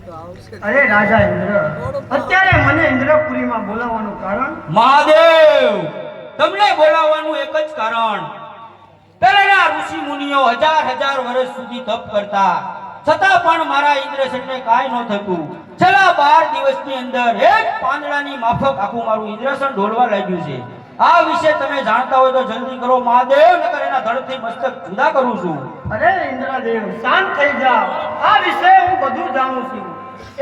અરે રાજા ઇન્દ્ર, અત્યારે મને ઇન્દ્રપુરીમાં બોલાવવાનું કારણ? મહાદેવ, તમને બોલાવવાનું એક જ કારણ. પહેલાના ઋષિ મુનિઓ હજાર વર્ષ સુધી તપ કરતા, છતાં પણ મારા ઇન્દ્રસનને કાંઈ ન થતું. છેલ્લા 12 દિવસની અંદર એક પાંદડાની માફક આખું મારું ઇન્દ્રસન ઢોળવા લાગ્યું છે. આ વિશે તમે જાણતા હોય તો જલ્દી કરો મહાદેવ, નકર એના ધડથી મસ્તક જુદા કરું છું. અરે ઇન્દ્રદેવ, શાંત થઈ જાઓ. આ વિશે હું બધું જાણું છું.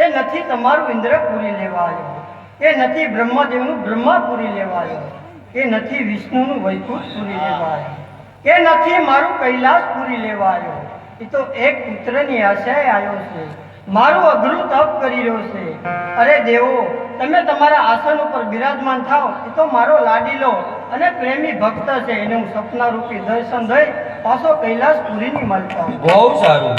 એ નથી તમારું ઇન્દ્રપુરી લેવા આવ્યો, એ નથી બ્રહ્મદેવનું બ્રહ્માપુરી લેવા આવ્યો, એ નથી વિષ્ણુનું વૈકુંઠપુરી લેવા આવ્યો, એ નથી મારું કૈલાસપુરી લેવા આવ્યો. એ તો એક પુત્રની આશાએ આવ્યો છે. મારું અઘરું તપ કરી રહ્યો છે. અરે દેવો, તમે તમારા આસન ઉપર બિરાજમાન થાઓ. એ તો મારો લાડીલો અને પ્રેમી ભક્ત છે. એને હું સપના રૂપી દર્શન દઈ પાછો કૈલાસપુરીની માલતા. બહુ સારું.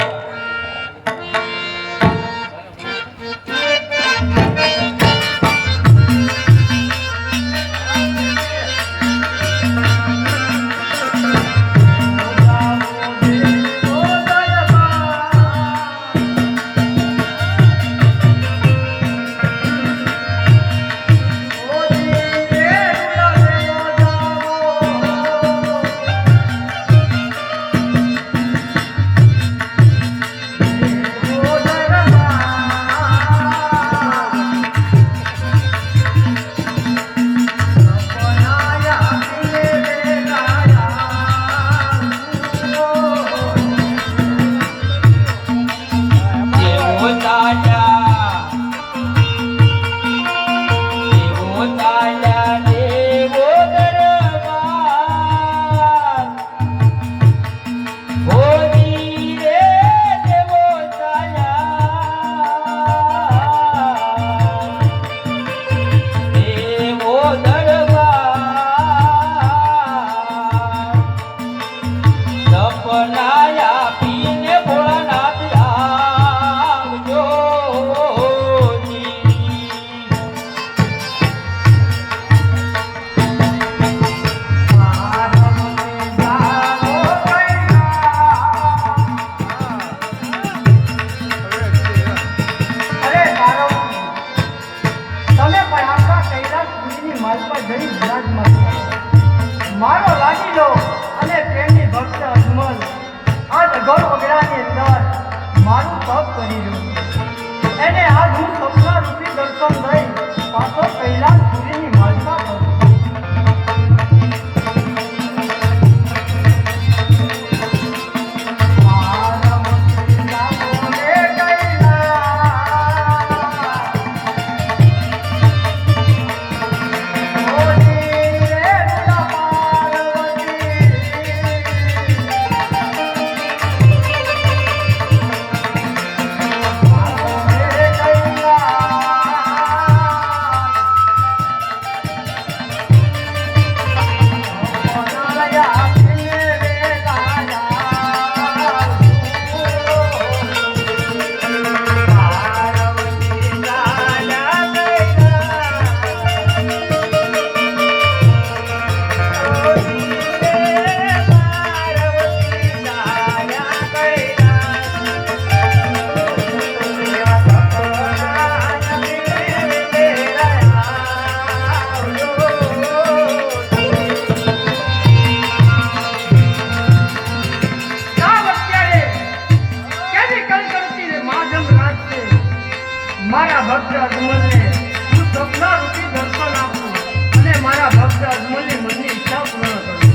મારો લાડીલો અને પ્રેમી ભક્ત અજમલ આજ ગૌર વગડાની અંદર મારું તપ કરી રહ્યું. એને આજ હું સપના રૂપી દર્શન દઈ પાછો કૈલાસપુરીની માલપા કરું. મારા ભક્ત અજમલને હું સપના રૂપી દર્શન આપું અને મારા ભક્ત અજમલની મનની ઈચ્છા પૂર્ણ કરું.